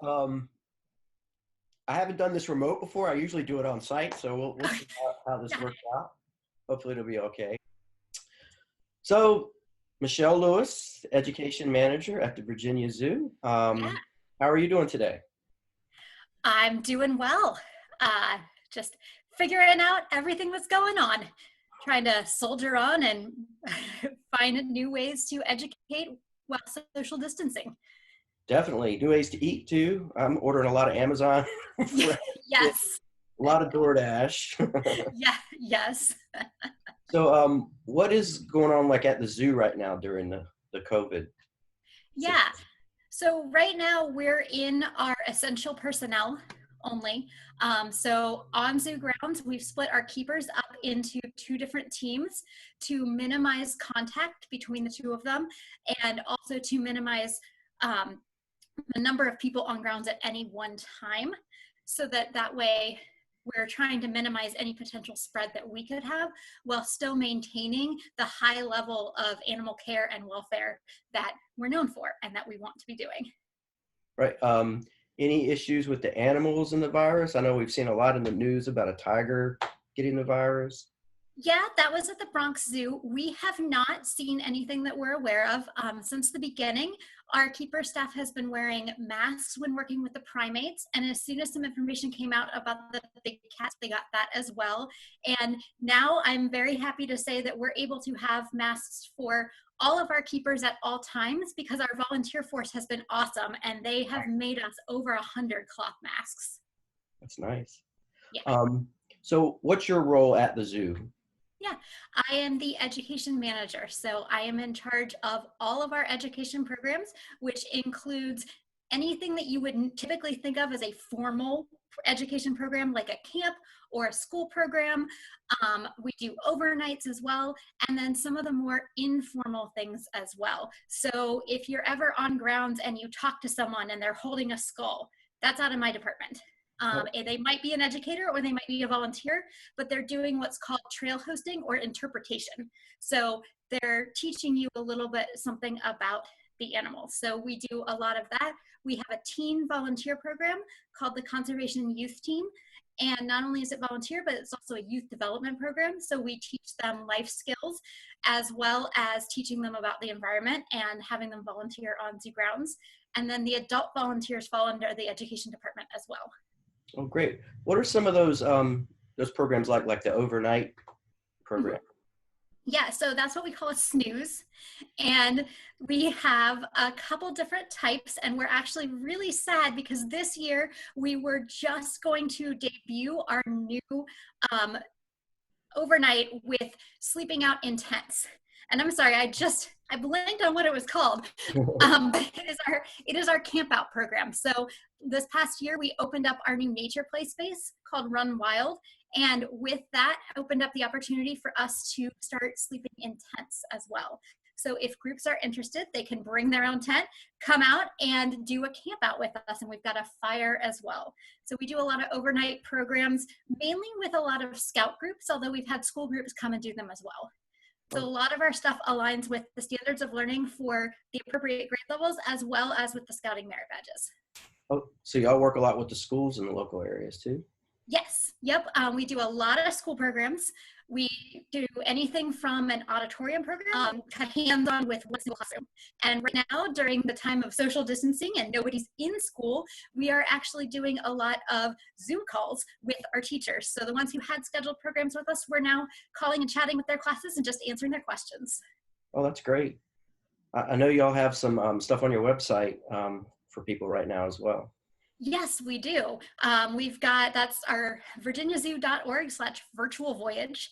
Um, I haven't done this remote before. I usually do it on site, so we'll see how this Yeah. works out. Hopefully it'll be okay. So, Michelle Lewis, Education Manager at the Virginia Zoo. Yeah, How are you doing today? I'm doing well. Just figuring out everything that's going on, trying to soldier on and find new ways to educate while social distancing. Definitely. New ways to eat too. I'm ordering a lot of Amazon, for- a Yes. lot of DoorDash. Yeah. Yes. So, what is going on like at the zoo right now during the COVID Yeah. situation? So right now we're in our essential personnel only. So on zoo grounds, we've split our keepers up into two different teams to minimize contact between the two of them, and also to minimize um, the number of people on grounds at any one time, so that way we're trying to minimize any potential spread that we could have while still maintaining the high level of animal care and welfare that we're known for and that we want to be doing. Right. Any issues with the animals in the virus? I know we've seen a lot in the news about a tiger getting the virus. Yeah, that was at the Bronx Zoo. We have not seen anything that we're aware of since the beginning. Our keeper staff has been wearing masks when working with the primates, and as soon as some information came out about the big cats, they got that as well. And now I'm very happy to say that we're able to have masks for all of our keepers at all times because our volunteer force has been awesome, and they have made us over 100 cloth masks. That's nice. Yeah. So what's your role at the zoo? Yeah, I am the education manager. So I am in charge of all of our education programs, which includes anything that you would typically think of as a formal education program, like a camp or a school program. We do overnights as well, and then some of the more informal things as well. So if you're ever on grounds and you talk to someone and they're holding a skull, that's out of my department. They might be an educator or they might be a volunteer, but they're doing what's called trail hosting or interpretation. So they're teaching you a little bit something about the animals. So we do a lot of that. We have a teen volunteer program called the Conservation Youth Team. And not only is it volunteer, but it's also a youth development program. So we teach them life skills as well as teaching them about the environment and having them volunteer on zoo grounds. And then the adult volunteers fall under the education department as well. Oh, great. What are some of those programs like the overnight program? Yeah, so that's what we call a snooze. And we have a couple different types, and we're actually really sad because this year we were just going to debut our new um, overnight with sleeping out in tents. And I'm sorry, I blanked on what it was called. It is our camp out program. So this past year we opened up our new nature play space called Run Wild, and with that opened up the opportunity for us to start sleeping in tents as well. So if groups are interested, they can bring their own tent, come out and do a camp out with us, and we've got a fire as well. So we do a lot of overnight programs, mainly with a lot of scout groups, although we've had school groups come and do them as well. So a lot of our stuff aligns with the standards of learning for the appropriate grade levels, as well as with the scouting merit badges. Oh, so y'all work a lot with the schools in the local areas too? Yes, yep. We do a lot of school programs. We do anything from an auditorium program to hands-on with one single classroom. And right now, during the time of social distancing and nobody's in school, we are actually doing a lot of Zoom calls with our teachers. So the ones who had scheduled programs with us, we're now calling and chatting with their classes and just answering their questions. Oh, that's great. I know y'all have some stuff on your website for people right now as well. Yes, we do. That's our virginiazoo.org/virtual voyage.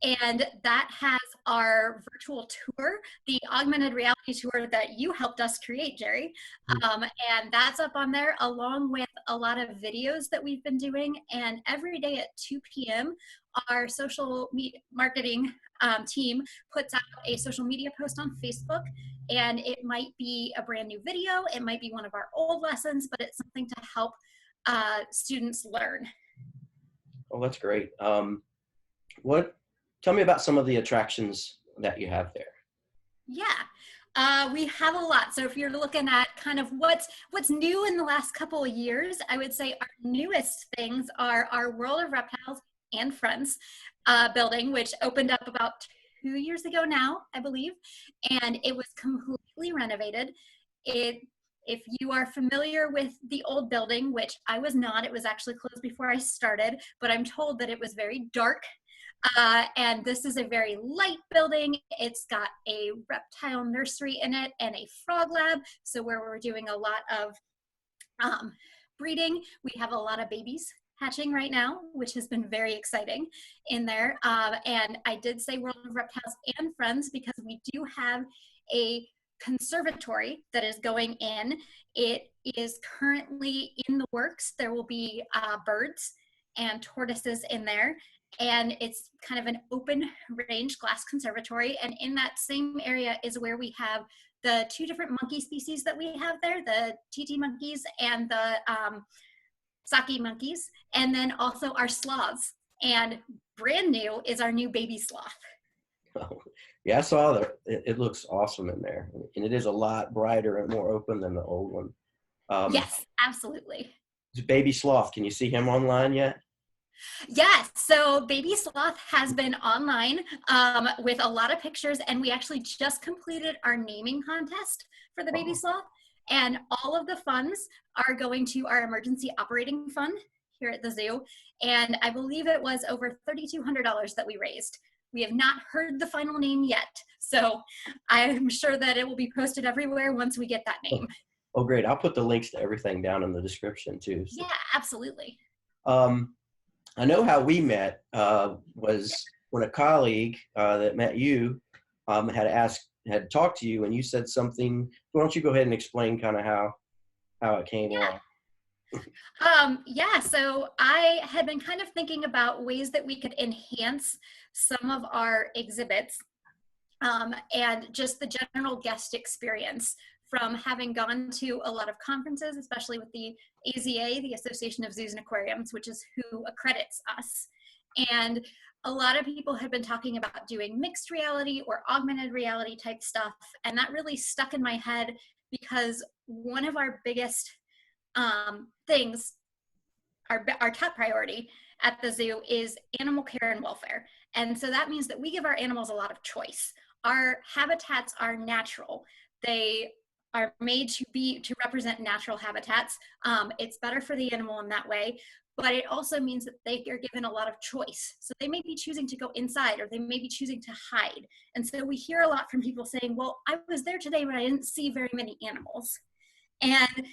And that has our virtual tour, the augmented reality tour that you helped us create, Jerry. And that's up on there along with a lot of videos that we've been doing. And every day at 2 p.m., our social marketing team puts out a social media post on Facebook, and it might be a brand new video, it might be one of our old lessons, but it's something to help students learn. Oh, that's great. Tell me about some of the attractions that you have there. Yeah. We have a lot. So if you're looking at kind of what's new in the last couple of years, I would say our newest things are our World of Reptiles and Friends building, which opened up about 2 years ago now, I believe, and it was completely renovated. If you are familiar with the old building, which I was not, it was actually closed before I started, but I'm told that it was very dark. And this is a very light building. It's got a reptile nursery in it and a frog lab. So where we're doing a lot of breeding, we have a lot of babies hatching right now, which has been very exciting in there. And I did say World of Reptiles and Friends because we do have a conservatory that is going in. It is currently in the works. There will be birds and tortoises in there. And it's kind of an open range glass conservatory. And in that same area is where we have the two different monkey species that we have there, the TT monkeys and the Saki monkeys, and then also our sloths. And brand new is our new baby sloth. Oh, yeah, I saw that. It looks awesome in there. And it is a lot brighter and more open than the old one. Yes, absolutely. Baby sloth, can you see him online yet? Yes, so Baby Sloth has been online with a lot of pictures, and we actually just completed our naming contest for the Baby Sloth, and all of the funds are going to our emergency operating fund here at the zoo, and I believe it was over $3,200 that we raised. We have not heard the final name yet, so I'm sure that it will be posted everywhere once we get that name. Oh, great. I'll put the links to everything down in the description, too. So. Yeah, absolutely. I know how we met was when a colleague that met you had talked to you, and you said something. Why don't you go ahead and explain kind of how it came along? Yeah, so I had been kind of thinking about ways that we could enhance some of our exhibits and just the general guest experience from having gone to a lot of conferences, especially with the AZA, the Association of Zoos and Aquariums, which is who accredits us. And a lot of people have been talking about doing mixed reality or augmented reality type stuff. And that really stuck in my head because one of our biggest things, our top priority at the zoo is animal care and welfare. And so that means that we give our animals a lot of choice. Our habitats are natural. They are made to represent natural habitats. It's better for the animal in that way, but it also means that they are given a lot of choice. So they may be choosing to go inside or they may be choosing to hide. And so we hear a lot from people saying, well, I was there today, but I didn't see very many animals. And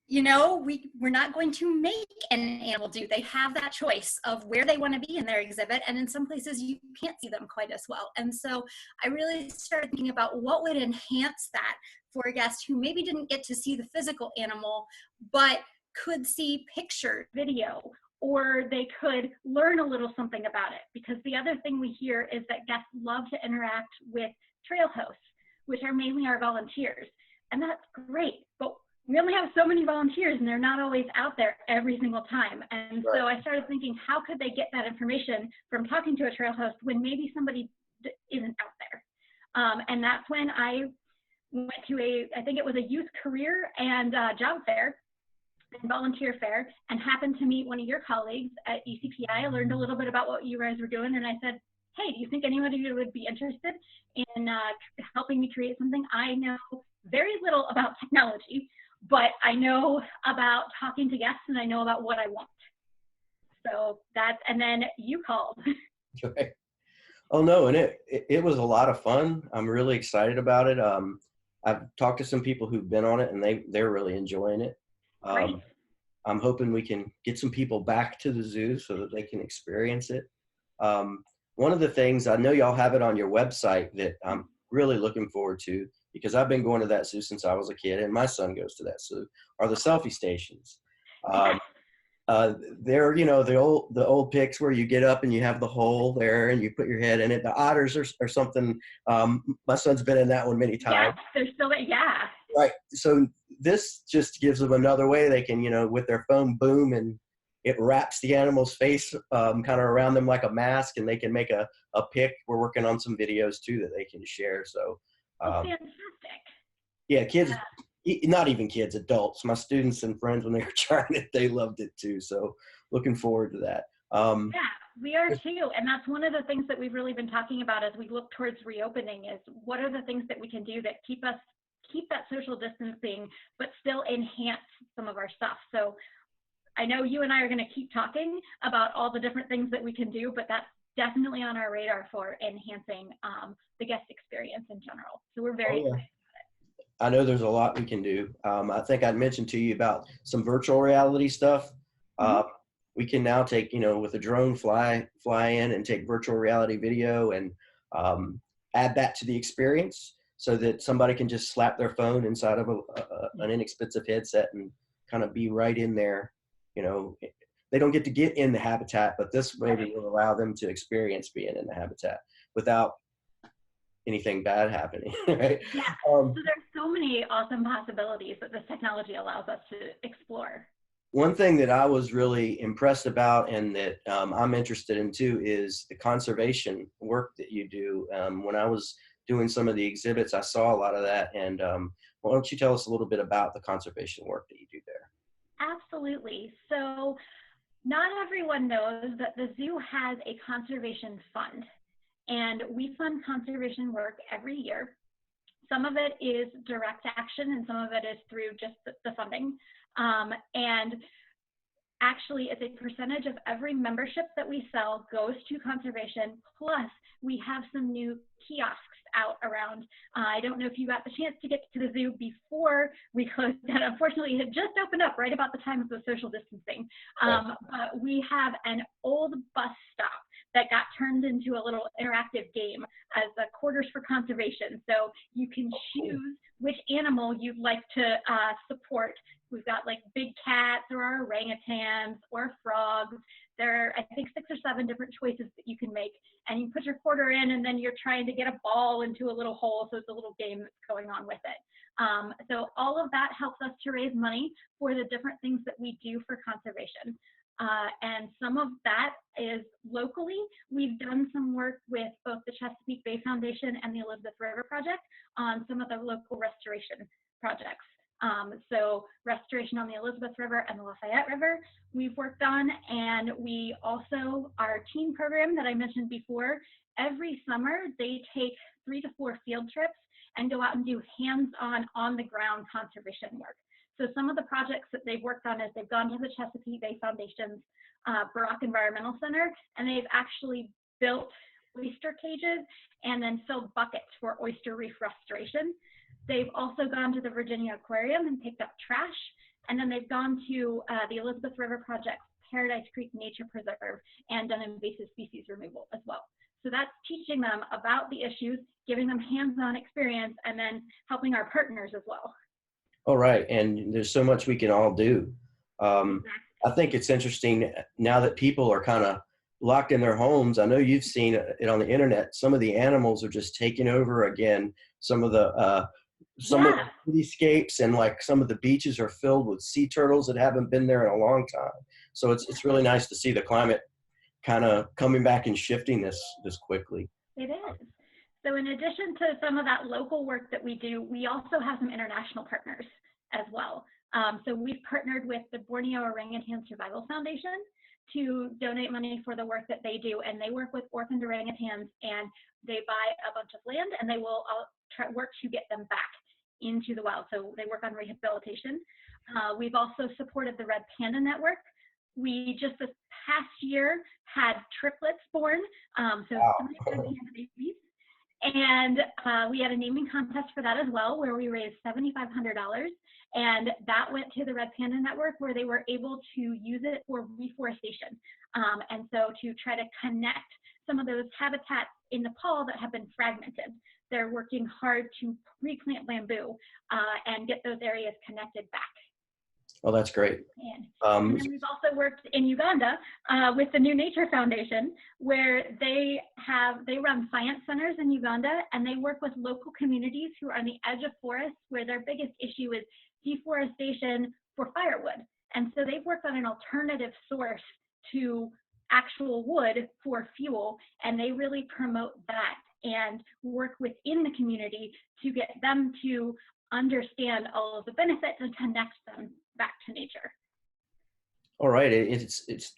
you know, we're not going to make an animal do. They have that choice of where they want to be in their exhibit. And in some places you can't see them quite as well. And so I really started thinking about what would enhance that for a guest who maybe didn't get to see the physical animal, but could see picture, video, or they could learn a little something about it. Because the other thing we hear is that guests love to interact with trail hosts, which are mainly our volunteers. And that's great, but we only have so many volunteers and they're not always out there every single time. And right. So I started thinking, how could they get that information from talking to a trail host when maybe somebody isn't out there? And that's when I went to I think it was a youth career and job fair and volunteer fair, and happened to meet one of your colleagues at ECPI. I learned a little bit about what you guys were doing, and I said, hey, do you think anybody would be interested in helping me create something? I know very little about technology, but I know about talking to guests and I know about what I want. So and then you called. Okay. Oh no, and it was a lot of fun. I'm really excited about it. I've talked to some people who've been on it and they're really enjoying it. I'm hoping we can get some people back to the zoo so that they can experience it. One of the things, I know y'all have it on your website that I'm really looking forward to, because I've been going to that zoo since I was a kid, and my son goes to that zoo, are the selfie stations. They're, you know, the old pics where you get up and you have the hole there and you put your head in it. The otters or something. My son's been in that one many times. Yeah, they're still there, yeah. Right. So this just gives them another way they can, you know, with their phone, boom, and it wraps the animal's face kind of around them like a mask, and they can make a pic. We're working on some videos too that they can share. So fantastic. Yeah, kids, not even kids, adults. My students and friends, when they were trying it, they loved it too. So looking forward to that. Yeah, we are too. And that's one of the things that we've really been talking about as we look towards reopening is what are the things that we can do that keep that social distancing, but still enhance some of our stuff. So I know you and I are going to keep talking about all the different things that we can do, but that's definitely on our radar for enhancing the guest experience in general. So we're Oh very yeah. excited. I know there's a lot we can do. I think I'd mentioned to you about some virtual reality stuff. Uh, Mm-hmm. we can now take, with a drone, fly in and take virtual reality video and um, add that to the experience so that somebody can just slap their phone inside of an inexpensive headset and kind of be right in there. You know, they don't get to get in the habitat, but this maybe will allow them to experience being in the habitat without anything bad happening, right? Yeah. Um, So there's so many awesome possibilities that this technology allows us to explore. One thing that I was really impressed about and that I'm interested in too is the conservation work that you do. When I was doing some of the exhibits, I saw a lot of that. And why don't you tell us a little bit about the conservation work that you do there? Absolutely. So not everyone knows that the zoo has a conservation fund, and we fund conservation work every year. Some of it is direct action, and some of it is through just the funding. And actually, it's a percentage of every membership that we sell goes to conservation. Plus, we have some new kiosks out around. I don't know if you got the chance to get to the zoo before we closed down. Unfortunately, it had just opened up right about the time of the social distancing. Right. But we have an old bus stop that got turned into a little interactive game as a quarters for conservation. So you can choose which animal you'd like to support. We've got like big cats or orangutans or frogs. There are, I think, 6 or 7 different choices that you can make. And you put your quarter in, and then you're trying to get a ball into a little hole. So it's a little game that's going on with it. So all of that helps us to raise money for the different things that we do for conservation. And some of that is locally. We've done some work with both the Chesapeake Bay Foundation and the Elizabeth River Project on some of the local restoration projects. So restoration on the Elizabeth River and the Lafayette River we've worked on, and we also, our teen program that I mentioned before, every summer they take 3 to 4 field trips and go out and do hands-on, on-the-ground conservation work. So some of the projects that they've worked on is they've gone to the Chesapeake Bay Foundation's Brock Environmental Center, and they've actually built oyster cages and then filled buckets for oyster reef restoration. They've also gone to the Virginia Aquarium and picked up trash. And then they've gone to the Elizabeth River Project's Paradise Creek Nature Preserve and done invasive species removal as well. So that's teaching them about the issues, giving them hands-on experience, and then helping our partners as well. All right. And there's so much we can all do. Exactly. I think it's interesting now that people are kind of locked in their homes. I know you've seen it on the internet. Some of the animals are just taking over again. Some of the Yeah. cityscapes and like some of the beaches are filled with sea turtles that haven't been there in a long time. So it's really nice to see the climate kind of coming back and shifting this quickly. It is. So in addition to some of that local work that we do, we also have some international partners as well. So we've partnered with the Borneo Orangutan Survival Foundation to donate money for the work that they do. And they work with orphaned orangutans, and they buy a bunch of land, and they will work to get them back into the wild. So they work on rehabilitation. We've also supported the Red Panda Network. We just this past year had triplets born, so Wow. 3 red panda babies. And we had a naming contest for that as well, where we raised $7,500. And that went to the Red Panda Network, where they were able to use it for reforestation. And so to try to connect some of those habitats in Nepal that have been fragmented. They're working hard to replant bamboo and get those areas connected back. Well, that's great. And then we've also worked in Uganda with the New Nature Foundation, where they run science centers in Uganda, and they work with local communities who are on the edge of forests, where their biggest issue is deforestation for firewood. And so they've worked on an alternative source to actual wood for fuel, and they really promote that and work within the community to get them to understand all of the benefits and connect them back to nature. All right. It's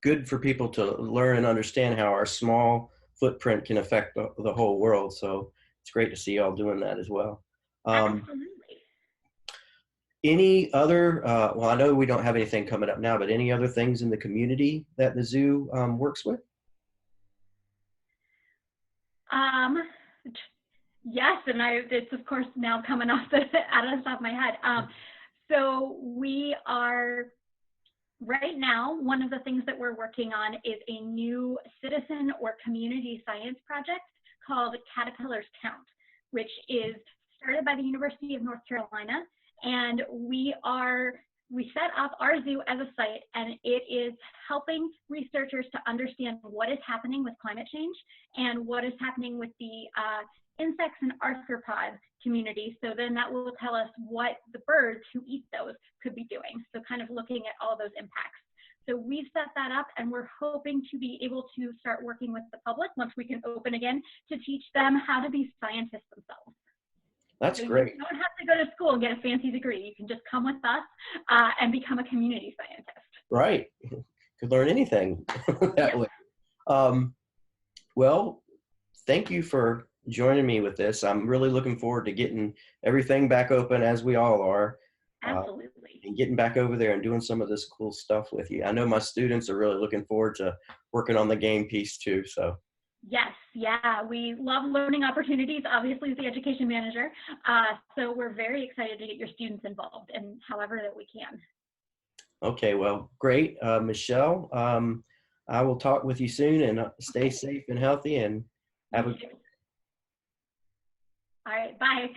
good for people to learn and understand how our small footprint can affect the whole world. So it's great to see y'all doing that as well. Absolutely. Any other, well, I know we don't have anything coming up now, but any other things in the community that the zoo works with? Yes, and it's of course now coming off out of the top of my head. So we are right now, one of the things that we're working on is a new citizen or community science project called Caterpillars Count, which is started by the University of North Carolina. And we set up our zoo as a site, and it is helping researchers to understand what is happening with climate change and what is happening with the insects and arthropod community. So then that will tell us what the birds who eat those could be doing. So kind of looking at all those impacts. So we've set that up, and we're hoping to be able to start working with the public once we can open again to teach them how to be scientists themselves. That's so great. You don't have to go to school and get a fancy degree. You can just come with us and become a community scientist. Right. Could learn anything that way. Well, thank you for joining me with this. I'm really looking forward to getting everything back open, as we all are. Absolutely. And getting back over there and doing some of this cool stuff with you. I know my students are really looking forward to working on the game piece too. So. Yes, yeah, we love learning opportunities, obviously, as the education manager. So we're very excited to get your students involved in however that we can. Okay, well, great. Michelle, I will talk with you soon, and stay safe and healthy, and have a All right, bye.